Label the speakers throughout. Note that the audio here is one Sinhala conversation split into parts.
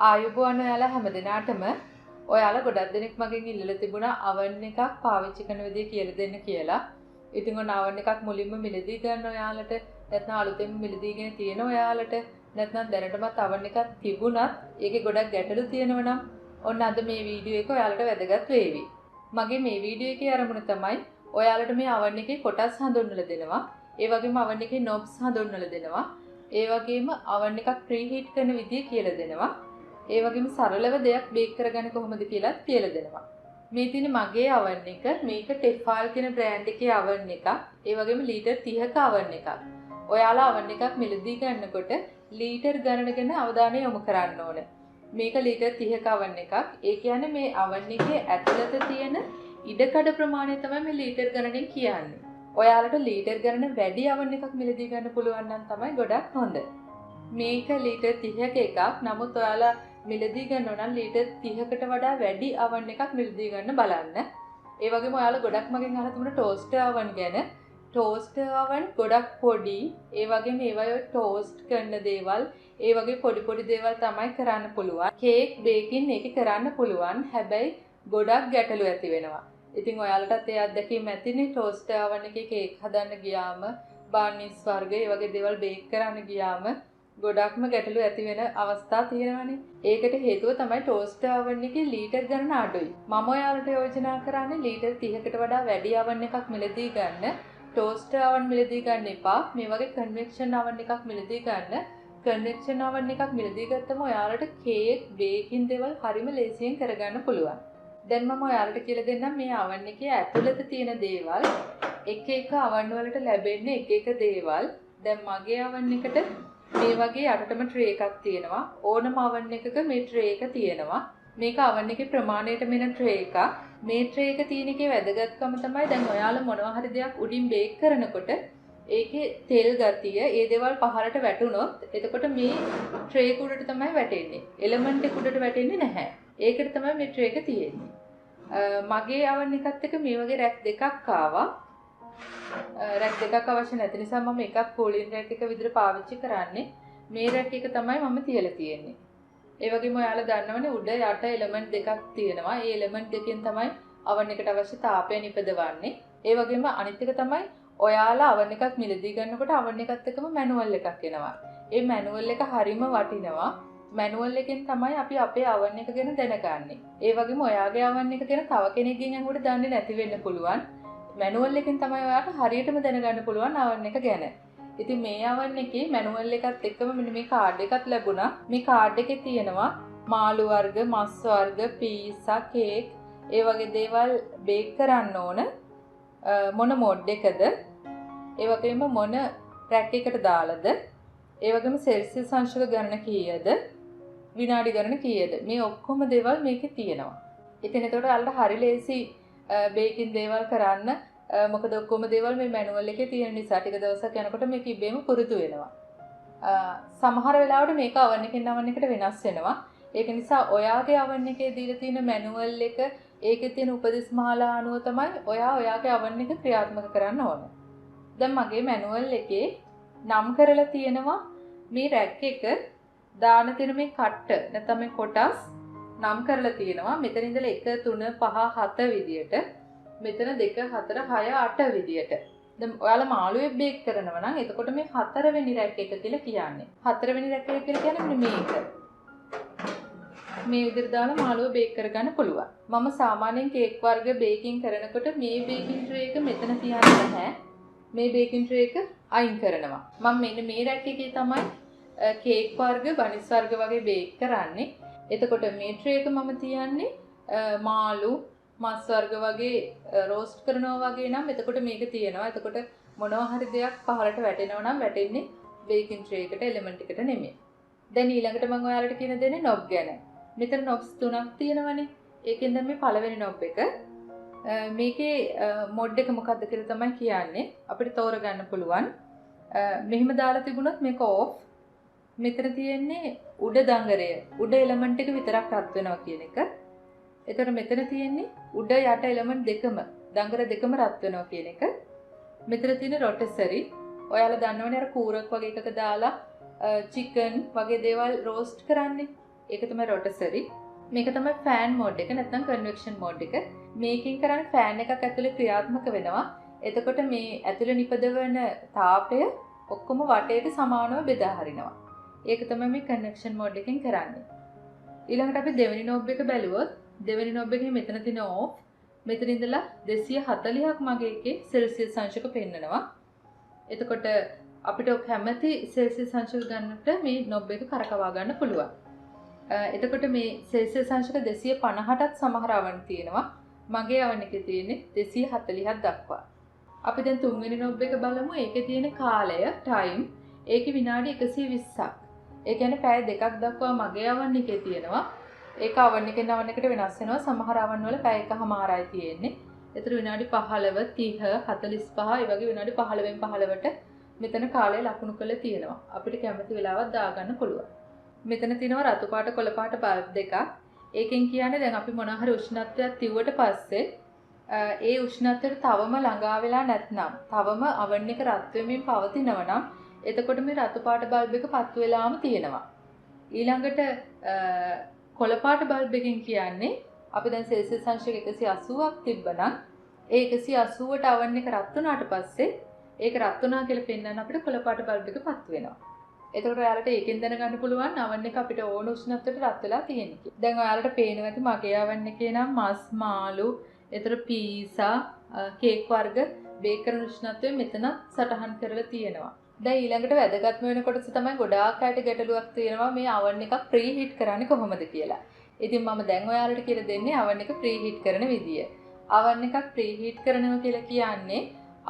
Speaker 1: ආයුබෝවන් ඔයාලා හැමදෙනාටම ඔයාලා ගොඩක් දෙනෙක් මගෙන් ඉල්ලලා තිබුණා අවන් එකක් පාවිච්චි කරන විදිය කියලා දෙන්න කියලා. ඉතින් ඔන්න අවන් එකක් මුලින්ම මිලදී ගන්න ඔයාලට නැත්නම් අලුතෙන් මිලදීගෙන තියෙන ඔයාලට නැත්නම් දැනටමත් අවන් එකක් තිබුණත් ඒකේ ගොඩක් ගැටලු තියෙනවා නම් ඔන්න අද මේ වීඩියෝ එක ඔයාලට වැදගත් වේවි. මගේ මේ වීඩියෝ එකේ අරමුණ තමයි ඔයාලට මේ අවන් එකේ කොටස් හඳුන්වලා දෙනවා. ඒ වගේම අවන් එකේ knobs හඳුන්වලා දෙනවා. ඒ වගේම අවන් එකක් ප්‍රීහීට් කරන විදිය කියලා දෙනවා. ඒ වගේම සරලව දෙයක් බේක් කරගන්න කොහොමද කියලාත් කියලා දෙනවා. මේ තියෙන මගේ අවන් එක මේක ටෙෆාල් කියන බ්‍රෑන්ඩ් එකේ අවන් එකක්. ඒ වගේම ලීටර් 30ක අවන් එකක්. ඔයාලා අවන් එකක් මිලදී ගන්නකොට ලීටර් ගණන ගැන අවධානය යොමු කරන්න ඕන. මේක ලීටර් 30ක අවන් එකක්. ඒ කියන්නේ මේ අවන් එකේ ඇතුළත තියෙන ඉඩකඩ ප්‍රමාණය තමයි මේ ලීටර් ගණනෙන් කියන්නේ. ඔයාලට ලීටර් ගණන වැඩි අවන් එකක් මිලදී ගන්න පුළුවන් නම් තමයි ගොඩක් හොඳ. මේක ලීටර් 30ක එකක්. නමුත් ඔයාලා මිලදී ගන්නව නම් ලීටර් 30කට වඩා වැඩි අවන් එකක් මිලදී ගන්න බලන්න. ඒ වගේම ඔයාලා ගොඩක් මගෙන් අහලා තිබුණා ටෝස්ටර් අවන් ගැන. ටෝස්ටර් අවන් ගොඩක් පොඩි. ඒ වගේම ඒවයි ටෝස්ට් කරන දේවල්, ඒ වගේ පොඩි දේවල් තමයි කරන්න පුළුවන්. කේක් බේකින් එකේ කරන්න පුළුවන්. හැබැයි ගොඩක් ගැටලු ඇති වෙනවා. ඉතින් ඔයාලටත් ඒ අත්දැකීම් ඇතිනේ ටෝස්ටර් අවන් එකේ කේක් හදන්න ගියාම, බර්නිස් වර්ග ඒ වගේ දේවල් බේක් කරන්න ගියාම ගොඩක්ම ගැටලු ඇති වෙන අවස්ථා තියෙනවානේ. ඒකට හේතුව තමයි ටෝස්ටර් අවන් එකේ ලීටර් ගණන අඩුයි. මම ඔයාලට යෝජනා කරන්නේ ලීටර් 30කට වඩා වැඩි අවන් එකක් මිලදී ගන්න. ටෝස්ටර් අවන් මිලදී ගන්න එපා. මේ වගේ කන්වෙක්ෂන් අවන් එකක් මිලදී ගන්න. කන්වෙක්ෂන් අවන් එකක් මිලදී ගත්තම ඔයාලට කේක්, බේකින් දේවල් හරිම ලේසියෙන් කරගන්න පුළුවන්. දැන් මම ඔයාලට කියලා දෙන්නම් මේ අවන් එකේ ඇතුළත තියෙන දේවල් එක අවන් වලට ලැබෙන්නේ එක දේවල්. දැන් මගේ අවන් එකට මේ වගේ යටටම ට්‍රේ එකක් තියෙනවා. ඕනම අවන් එකක මේ ට්‍රේ එක තියෙනවා. මේක අවන් එකේ ප්‍රමාණයට මෙන ට්‍රේ එකක්. මේ ට්‍රේ එක තියෙන එකේ වැදගත්කම තමයි දැන් ඔයාලා මොනවා හරි දෙයක් උඩින් බේක් කරනකොට ඒකේ තෙල් ගතිය, ඒ දේවල් පහළට වැටුනොත් එතකොට මේ ට්‍රේ එක උඩට තමයි වැටෙන්නේ. එලමන්ට් එක උඩට වැටෙන්නේ නැහැ. ඒකට තමයි මේ ට්‍රේ එක තියෙන්නේ. මගේ අවන් එකත් එක්ක මේ වගේ රැක් දෙකක් ආවා. රැක් දෙකක් අවශ්‍ය නැති නිසා මම එකක් කූලින් රැක් එක විදිහට පාවිච්චි කරන්නේ. මේ රැක් එක තමයි මම තියලා තියෙන්නේ. ඒ වගේම ඔයාලා දන්නවනේ උඩ යට එලමන්ට් දෙකක් තියෙනවා. ඒ එලමන්ට් දෙකෙන් තමයි අවන් එකට අවශ්‍ය තාපය නිපදවන්නේ. ඒ වගේම අනිත් එක තමයි ඔයාලා අවන් එකක් මිලදී ගන්නකොට අවන් එකත් එක්කම මැනුවල් එකක් එනවා. ඒ මැනුවල් එක හරිම වටිනවා. මැනුවල් එකෙන් තමයි අපි අපේ අවන් එක ගැන දැනගන්නේ. ඒ වගේම ඔයාගේ අවන් එක ගැන තව කෙනෙක්ගෙන් අහුවට දන්නේ නැති වෙන්න පුළුවන්. මැනුවල් එකෙන් තමයි ඔයාලට හරියටම දැනගන්න පුළුවන් අවන් එක ගැන. ඉතින් මේ අවන් එකේ මැනුවල් එකත් එක්කම මෙන්න මේ කාඩ් එකක් ලැබුණා. මේ කාඩ් එකේ තියෙනවා මාළු වර්ග, මස් වර්ග, පීසා, කේක්, ඒ වගේ දේවල් බේක් කරන්න ඕන මොන මොඩ් එකද, ඒ වගේම මොන රැක් එකට දාලාද, ඒ වගේම සෙල්සියස් අංශක ගණන කීයද, විනාඩි ගණන කීයද, මේ ඔක්කොම දේවල් මේකේ තියෙනවා. ඉතින් ඒකට ඔයාලට හරි ලේසි බේකින් දේවල් කරන්න. මොකද ඔක්කොම දේවල් මේ මැනුවල් එකේ තියෙන නිසා ටික දවසක් යනකොට මේක ඉබේම පුරුදු වෙනවා. සමහර වෙලාවට මේක අවන් එකෙන් අවන් එකට වෙනස් වෙනවා. ඒක නිසා ඔයාගේ අවන් එකේ දීලා තියෙන මැනුවල් එක, ඒකේ තියෙන උපදෙස් මාලා අනුව තමයි ඔයාගේ අවන් එක ක්‍රියාත්මක කරන්න ඕන. දැන් මගේ මැනුවල් එකේ නම් කරලා තියෙනවා මේ රැක් එක දාන තියෙන මේ කට්ට නැත්නම් මේ කොටස් නම් කරලා තියෙනවා. මෙතන ඉඳලා 1 3 5 7 විදියට, මෙතන 2 4 6 8 විදියට. දැන් ඔයාලා මාළුවේ බේක් කරනවා නම් එතකොට මේ 4 වෙනි රැක් එක කියලා කියන්නේ. 4 වෙනි රැක් එක කියලා කියන්නේ මෙන්න මේක. මේ විදිහට දාලා මාළුව බේක් කරගන්න පුළුවන්. මම සාමාන්‍යයෙන් කේක් වර්ග බේකින් කරනකොට මේ බේකින් ට්‍රේ එක මෙතන තියන්නේ නැහැ. මේ බේකින් ට්‍රේ එක අයින් කරනවා. මම මෙන්න මේ රැක් එකේ තමයි කේක් වර්ග, බනිස් වර්ග වගේ බේක් කරන්නේ. එතකොට මේ ට්‍රේ එක මම තියන්නේ මාළු, මස් වර්ග වගේ රෝස්ට් කරනවා වගේ නම් එතකොට මේක තියෙනවා. එතකොට මොනවා හරි දෙයක් පහළට වැටෙනවා නම් වැටෙන්නේ බේකින් ට්‍රේ එකට, එලිමන්ට් එකට නෙමෙයි. දැන් ඊළඟට මම ඔයාලට කියන දෙන්නේ නොබ් ගැන. මෙතන නොබ්ස් 3ක් තියෙනවනේ. ඒකෙන් දැන් මේ පළවෙනි නොබ් එක. මේකේ මොඩ් එක මොකක්ද කියලා තමයි කියන්නේ. අපිට තෝරගන්න පුළුවන්. මෙහිම දාලා තිබුණොත් මේක ඕෆ්. මෙතන තියෙන්නේ උඩ දඟරය, උඩ එලිමන්ට් එක විතරක් රත් වෙනවා කියන එක. එතකොට මෙතන තියෙන්නේ උඩ යට එලිමන්ට් දෙකම, දඟර දෙකම රත් වෙනවා කියන එක. මෙතන තියෙන රොටෙසරි. ඔයාලා දන්නවනේ අර කූරක් වගේ එකක දාලා චිකන් වගේ දේවල් රෝස්ට් කරන්නේ. ඒක තමයි රොටසරි. මේක තමයි ෆෑන් මෝඩ් එක නැත්නම් කන්වෙක්ෂන් මෝඩ් එක. මේකෙන් කරන්නේ ෆෑන් එකක් ඇතුලේ ක්‍රියාත්මක වෙනවා. එතකොට මේ ඇතුලේ නිපදවන තාපය ඔක්කොම වටේට සමානව බෙදා හරිනවා. ඒක තමයි මේ කන්වෙක්ෂන් මෝඩ් එකෙන් කරන්නේ. ඊළඟට අපි දෙවෙනි knob එක බැලුවොත් දෙවෙනි knob එකේ මෙතන තියෙන off මෙතන ඉඳලා 240ක් මගේ එකේ සෙල්සියස් අංශක පෙන්නනවා. එතකොට අපිට කැමති සෙල්සියස් අංශක ගන්නට මේ knob එක කරකවා ගන්න පුළුවන්. එතකොට මේ සෙල්සියස් අංශක 250ටත් සමහර අවන් තියෙනවා. මගේ අවන් එකේ තියෙන්නේ 240ක් දක්වා. අපි දැන් තුන්වෙනි knob එක බලමු. ඒකේ තියෙන කාලය time ඒකේ විනාඩි 120ක්. ඒ කියන්නේ පැය දෙකක් දක්වා මගේ අවන් එකේ තියෙනවා. ඒක අවන් එකෙන් අවන් එකට වෙනස් වෙනවා. සමහර අවන් වල පැය එකමාරයි තියෙන්නේ. ඒතර විනාඩි 15, 30, 45 ඒ වගේ විනාඩි 15න් 15ට මෙතන කාලය ලකුණු කරලා තියෙනවා. අපිට කැමති වෙලාවක් දාගන්න පුළුවන්. මෙතන තියෙනවා රතු පාට කොළ පාට බල්බ් දෙකක්. ඒකෙන් කියන්නේ දැන් අපි මොනවා හරි උෂ්ණත්වයක් තියුවට පස්සේ ඒ උෂ්ණත්වයට තවම ළඟා වෙලා නැත්නම් තවම අවන් එක රත් වෙමින් පවතිනවා නම් එතකොට මේ රතු පාට බල්බ් එක පත්තු වෙලාම තියෙනවා. ඊළඟට කොළ පාට බල්බ් එකෙන් කියන්නේ අපි දැන් සෙල්සියස් අංශක 180ක් තිබ්බනම් ඒ 180ට අවන් එක රත් වුණාට පස්සේ ඒක රත් වුණා කියලා පෙන්වන්න අපිට කොළ පාට බල්බ් එක පත්තු වෙනවා. එතකොට ඔයාලට ඒකෙන් දැනගන්න පුළුවන් අවන් එක අපිට ඕන උෂ්ණත්වයට රත් වෙලා තියෙන්නේ කියලා. දැන් ඔයාලට පේනවා ඇති මගේ අවන් එකේ නම් මස් මාළු, ඒතර පීසා, කේක් වර්ග බේක් කරන උෂ්ණත්වය මෙතන සටහන් කරලා තියෙනවා. දැන් ඊළඟට වැදගත්ම වෙන කොටස තමයි ගොඩාක් අයට ගැටලුවක් තියෙනවා මේ අවන් එකක් ප්‍රී හීට් කරන්නේ කොහොමද කියලා. ඉතින් මම දැන් ඔයාලට කියලා දෙන්නේ අවන් එක ප්‍රී හීට් කරන විදිය. අවන් එකක් ප්‍රී හීට් කරනවා කියලා කියන්නේ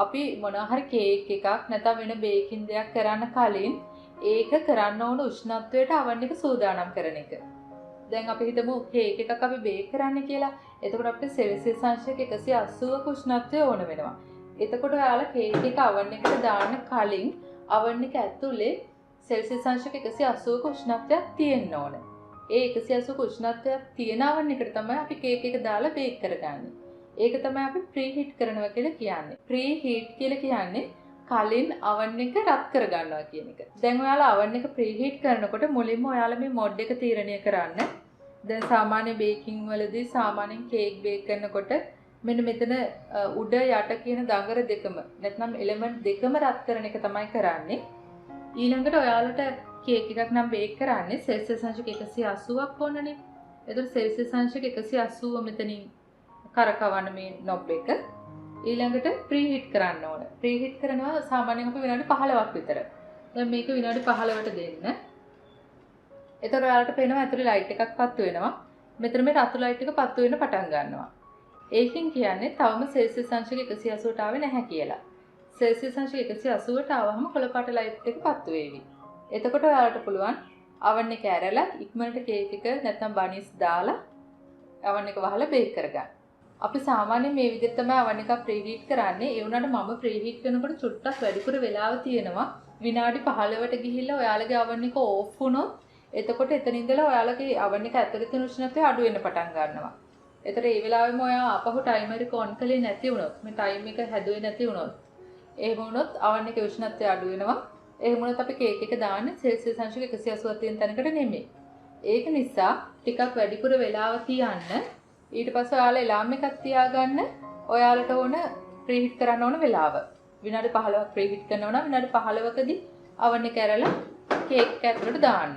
Speaker 1: අපි මොනවා හරි කේක් එකක් නැත්නම් වෙන බේකින් දෙයක් කරන්න කලින් ඒක කරන්න ඕන උෂ්ණත්වයට අවන් එක සූදානම් කරන එක. දැන් අපි හිතමු කේක් එකක් අපි බේක් කරන්න කියලා. එතකොට අපිට සෙල්සියස් අංශක 180ක උෂ්ණත්වය ඕන වෙනවා. එතකොට ඔයාලා කේක් එක අවන් එකට දාන්න කලින් අවන් එක ඇතුලේ සෙල්සියස් අංශක 180ක උෂ්ණත්වයක් තියෙන්න ඕන. ඒ 180ක උෂ්ණත්වයක් තියෙන අවන් එකට තමයි අපි කේක් එක දාලා බේක් කරගන්නේ. ඒක තමයි අපි ප්‍රී හීට් කරනවා කියලා කියන්නේ. ප්‍රී හීට් කියලා කියන්නේ කලින් අවන් එක රත් කරගන්නවා කියන එක. දැන් ඔයාලා අවන් එක ප්‍රී හීට් කරනකොට මුලින්ම ඔයාලා මේ මොඩ් එක තීරණය කරන්න. දැන් සාමාන්‍ය බේකින් වලදී සාමාන්‍යයෙන් කේක් බේක් කරනකොට මෙන්න මෙතන උඩ යට කියන දඟර දෙකම නැත්නම් එලිමන්ට් දෙකම රත් කරන එක තමයි කරන්නේ. ඊළඟට ඔයාලට කේක් එකක් නම් බේක් කරන්නේ සෙල්සියස් අංශක 180ක් ඕනනේ. එතකොට සෙල්සියස් අංශක 180 මෙතනින් කරකවන්න මේ knob එක. ඊළඟට ප්‍රී හීට් කරන්න ඕන. ප්‍රී හීට් කරනවා සාමාන්‍යයෙන් අපි විනාඩි 15ක් විතර. දැන් මේක විනාඩි 15ට දෙන්න. එතකොට ඔයාලට පේනවා ඇතුලේ ලයිට් එකක් පත්තු වෙනවා. මෙතන මේ රතු ලයිට් එක පත්තු වෙන්න පටන් ගන්නවා. ඒකෙන් කියන්නේ තවම සෙල්සියස් අංශක 180ට ආවේ නැහැ කියලා. සෙල්සියස් අංශක 180ට ආවම කොළ පාට ලයිට් එක පත්තු වේවි. එතකොට ඔයාලට පුළුවන් අවන් එක ඇරලා ඉක්මනට කේක් එක නැත්නම් බනිස් දාලා අවන් එක වහලා බේක් කරගන්න. අපි සාමාන්‍යයෙන් මේ විදිහට තමයි අවන් එක ප්‍රී හීට් කරන්නේ. ඒ වුණාට මම ප්‍රී හීට් කරනකොට චුට්ටක් වැඩිපුර වෙලාව තියෙනවා. විනාඩි 15ට ගිහිල්ලා ඔයාලගේ අවන් එක ඕෆ් වුණොත් එතකොට එතන ඉඳලා ඔයාලගේ අවන් එක ඇතුළේ තියෙන උෂ්ණත්වය අඩු වෙන්න පටන් ගන්නවා. ඒතර ඒ වෙලාවෙම ඔයා අපහු ටයිමර් එක ඔන් කළේ නැති වුණොත් මේ ටයිම් එක හැදුවේ නැති වුණොත් එහෙම වුණොත් අවන් එකේ උෂ්ණත්වය අඩු වෙනවා. එහෙම වුණොත් අපි කේක් එක දාන්නේ සෙල්සියස් අංශක 180ක් තියෙන තැනකට නෙමෙයි. ඒක නිසා ටිකක් වැඩිපුර වෙලාව තියන්න. ඊට පස්සේ ඔයාලා එලාම් එකක් තියාගන්න. ඔයාලට ඕන ප්‍රී හීට් කරන්න ඕන වෙලාව. විනාඩි 15ක් ප්‍රී හීට් කරනවා නම් විනාඩි 15කදී අවන් එක ඇරලා කේක් එක ඇතුළට දාන්න.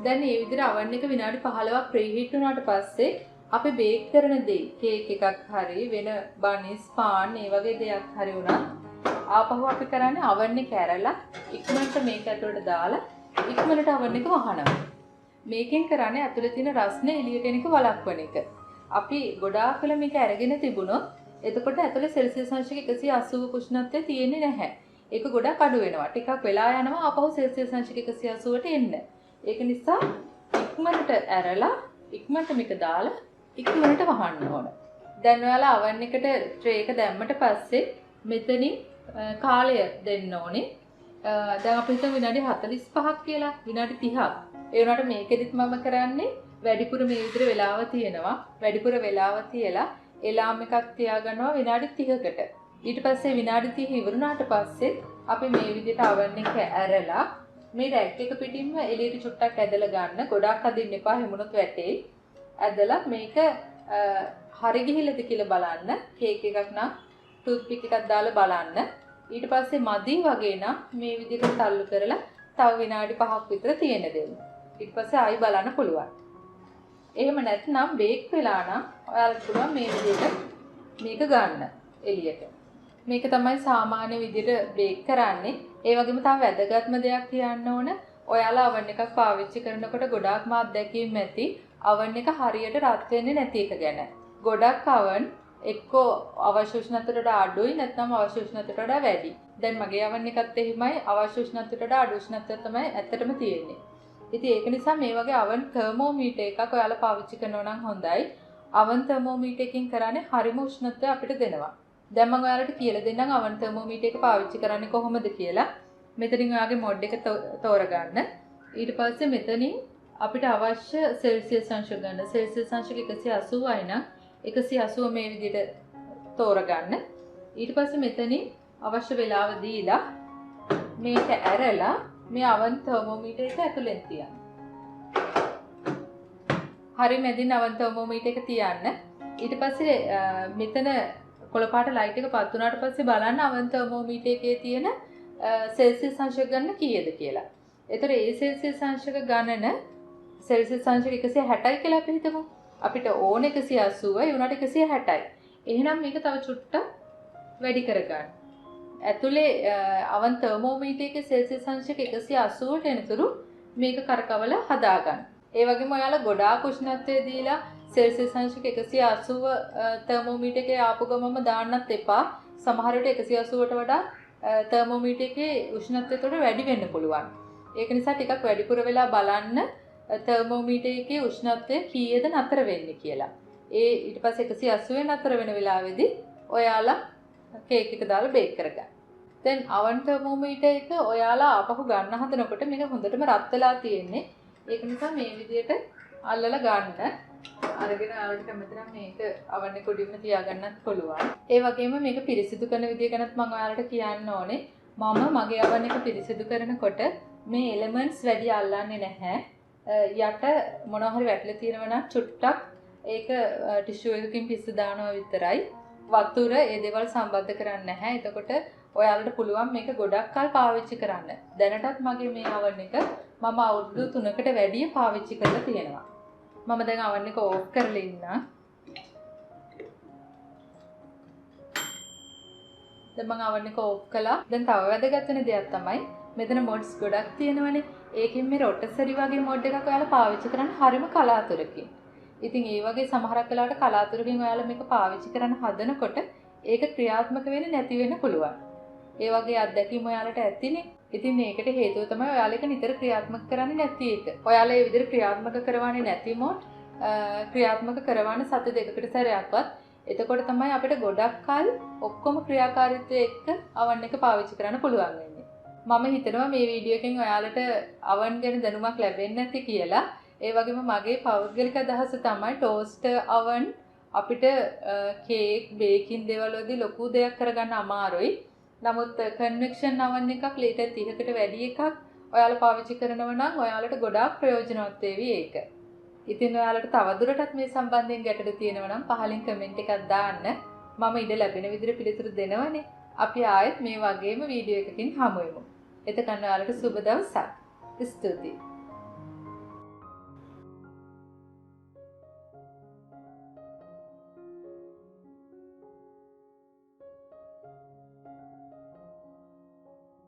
Speaker 1: දැන් මේ විදිහට අවන් එක විනාඩි 15ක් ප්‍රී හීට් වුණාට පස්සේ අපි බේක් කරන දේ කේක් එකක් හරි වෙන බනිස් පාන් ඒ වගේ දෙයක් හරි වුණා ආපහු අපි කරන්නේ අවන් එක ඇරලා ඉක්මනට මේක ඇතුළට දාලා ඉක්මනට අවන් එක වහනවා. මේකෙන් කරන්නේ ඇතුළේ තියෙන රස්නේ එළියට එන එක වළක්වන එක. අපි ගොඩාක් වෙලා මේක අරගෙන තිබුණොත් එතකොට ඇතුළේ සෙල්සියස් අංශක 180 උෂ්ණත්වය තියෙන්නේ නැහැ. ඒක ගොඩක් අඩු වෙනවා. ටිකක් වෙලා යනවා ආපහු සෙල්සියස් අංශක 180ට එන්න. ඒක නිසා ඉක්මනට ඇරලා ඉක්මනට මේක දාලා ඉක්මනට වහන්න ඕන. දැන් ඔයාලා අවන් එකට ට්‍රේ එක දැම්මට පස්සේ මෙතනින් කාලය දෙන්න ඕනේ. දැන් අපි හිතමු විනාඩි 45ක් කියලා විනාඩි 30ක්. ඒ වුණාට මේකෙදිත් මම කරන්නේ වැඩිපුර මේ විදිහට වෙලාව තියෙනවා. වැඩිපුර වෙලාව තියලා එලාම් එකක් තියාගන්නවා විනාඩි 30කට. ඊට පස්සේ විනාඩි 30 ඉවරුණාට පස්සේ අපි මේ විදිහට අවන් එක ඇරලා මේ රැක් එක පිටින්ම එළියට චුට්ටක් ඇදලා ගන්න. ගොඩාක් අදින්න එපා, හැමුණොත් වැටෙයි. ඇදලා මේක හරි ගිහිල්ලාද කියලා බලන්න. කේක් එකක් නම් ටූත් පික් එකක් දාලා බලන්න. ඊට පස්සේ මදි වගේ නම් මේ විදිහට තල්ලු කරලා තව විනාඩි 5ක් විතර තියෙන්න දෙන්න. ඊට පස්සේ ආයි බලන්න පුළුවන්. එහෙම නැත්නම් බේක් වෙලා නම් ඔයාලට පුළුවන් මේ විදිහට මේක ගන්න එළියට. මේක තමයි සාමාන්‍ය විදිහට බේක් කරන්නේ. ඒ වගේම තව වැදගත්ම දෙයක් කියන්න ඕන. ඔයාලා oven එකක් පාවිච්චි කරනකොට ගොඩාක්ම අත්දැකීම් ඇති oven එක හරියට රත් වෙන්නේ නැති එක ගැන. ගොඩක් oven එක්කෝ අවශ්‍ය උෂ්ණත්වයට වඩා අඩුයි නැත්නම් අවශ්‍ය උෂ්ණත්වයට වඩා වැඩි. දැන් මගේ oven එකත් එහෙමයි අවශ්‍ය උෂ්ණත්වයට වඩා අඩු උෂ්ණත්වයක් තමයි ඇත්තටම තියෙන්නේ. ඉතින් ඒක නිසා මේ වගේ oven thermometer එකක් ඔයාලා පාවිච්චි කරනවා නම් හොඳයි. oven thermometer එකකින් කරන්නේ හරිම උෂ්ණත්වය අපිට දෙනවා. දැන් මම ඔයාලට කියලා දෙන්නම් oven thermometer එක පාවිච්චි කරන්නේ කොහොමද කියලා. මෙතනින් ඔයාගේ මොඩ් එක තෝරගන්න. ඊට පස්සේ මෙතනින් අපිට අවශ්‍ය සෙල්සියස් අංශ ගන්න. සෙල්සියස් අංශ 180යි නම් 180 මේ විදිහට තෝරගන්න. ඊට පස්සේ මෙතනින් අවශ්‍ය වෙලාව දීලා මේක ඇරලා මේ oven thermometer එක ඇතුලෙන් තියන්න. හරි මැදින් oven thermometer එක තියන්න. ඊට පස්සේ මෙතන කොළ පාට ලයිට් එක පත් වුණාට පස්සේ බලන්න oven thermometer එකේ තියෙන සෙල්සියස් අංශ ගන්න කීයද කියලා. ඒතර ඒ සෙල්සියස් අංශක ගණන සෙල්සියස් අංශක 160යි කියලා අපි හිතමු. අපිට ඕන 180 ඒ උනාට 160යි. එහෙනම් මේක තව චුට්ටක් වැඩි කරගන්න. ඇතුලේ oven thermometer එකේ සෙල්සියස් අංශක 180ට එනතුරු මේක කරකවලා හදාගන්න. ඒ වගේම ඔයාලා ගොඩාක් උෂ්ණත්වය දීලා සෙල්සියස් අංශක 180 thermometer එකේ ආපු ගමම දාන්නත් එපා. සමහර විට 180ට වඩා thermometer එකේ උෂ්ණත්වය උඩ වැඩි වෙන්න පුළුවන්. ඒක නිසා ටිකක් වැඩිපුර වෙලා බලන්න thermometer එකේ උෂ්ණත්වය කීයද නතර වෙන්නේ කියලා. ඒ ඊට පස්සේ 180 නතර වෙන වෙලාවේදී ඔයාලා කේක් එක දාලා බේක් කරගන්න. දැන් oven thermometer එක ඔයාලා ආපහු ගන්න හදනකොට මේක හොඳටම රත් වෙලා තියෙන්නේ. ඒක නිසා මේ විදිහට අල්ලලා ගන්න. අරගෙන ආවට කැමති නම් මේක oven එක උඩින්ම තියාගන්නත් පුළුවන්. ඒ වගේම මේක පිරිසිදු කරන විදිය ගැනත් මම ඔයාලට කියන්න ඕනේ. මම මගේ oven එක පිරිසිදු කරනකොට මේ elements වැඩි අල්ලන්නේ නැහැ. යට මොනවා හරි වැටලා තියෙනවා නම් චුට්ටක් ඒක ටිෂු එකකින් පිස්ස දානවා විතරයි. වතුර ඒ දේවල් සම්බන්ධ කරන්නේ නැහැ. එතකොට ඔයාලට පුළුවන් මේක ගොඩක් කල් පාවිච්චි කරන්න. දැනටත් මගේ මේ oven එක මම අවුරුදු 3කට වැඩිය පාවිච්චි කරලා තියෙනවා. මම දැන් oven එක ඕෆ් කරලා ඉන්නා. දැන් මම oven එක ඕෆ් කළා. දැන් තව වැදගත් වෙන දෙයක් තමයි මෙතන මොඩ්ස් ගොඩක් තියෙනවනේ. ඒකෙන් මේ රොටසරි වගේ මොඩ් එකක් ඔයාලා පාවිච්චි කරන්න හරිම කලාතුරකින්. ඉතින් ඒ වගේ සමහරක් වෙලාවට කලාතුරකින් ඔයාලා මේක පාවිච්චි කරන්න හදනකොට ඒක ක්‍රියාත්මක වෙන්නේ නැති වෙන්න පුළුවන්. ඒ වගේ අත්දැකීම් ඔයාලට ඇතිනේ. ඉතින් මේකට හේතුව තමයි ඔයාලා ඒක නිතර ක්‍රියාත්මක කරන්නේ නැති එක. ඔයාලා මේ විදිහට ක්‍රියාත්මක කරවන්නේ නැති මොඩ් ක්‍රියාත්මක කරවන්න සති දෙකකට සැරයක්වත්. එතකොට තමයි අපිට ගොඩක් කල් ඔක්කොම ක්‍රියාකාරීත්වය එක්ක oven එක පාවිච්චි කරන්න පුළුවන් වෙන්නේ. මම හිතනවා මේ වීඩියෝ එකෙන් ඔයාලට oven ගැන දැනුමක් ලැබෙන්නේ නැති කියලා. ඒ වගේම මගේ පෞද්ගලික අදහස තමයි ටෝස්ටර් oven අපිට කේක් බේකින් දේවල් වලදී ලොකු දෙයක් කරගන්න අමාරුයි. නමුත් කන්වෙක්ෂන් oven එකක් ලීටර් 30කට වැඩි එකක් ඔයාලා පාවිච්චි කරනවා නම් ඔයාලට ගොඩාක් ප්‍රයෝජනවත් වේවි ඒක. ඉතින් ඔයාලට තවදුරටත් මේ සම්බන්ධයෙන් ගැටලු තියෙනවා නම් පහලින් කමෙන්ට් එකක් දාන්න. මම ඉඩ ලැබෙන විදිහට පිළිතුරු දෙනවනේ. අපි ආයෙත් මේ වගේම වීඩියෝ එකකින් හමු වෙමු. එතකන් ඔයාලට සුබ දවසක්. ස්තුතියි.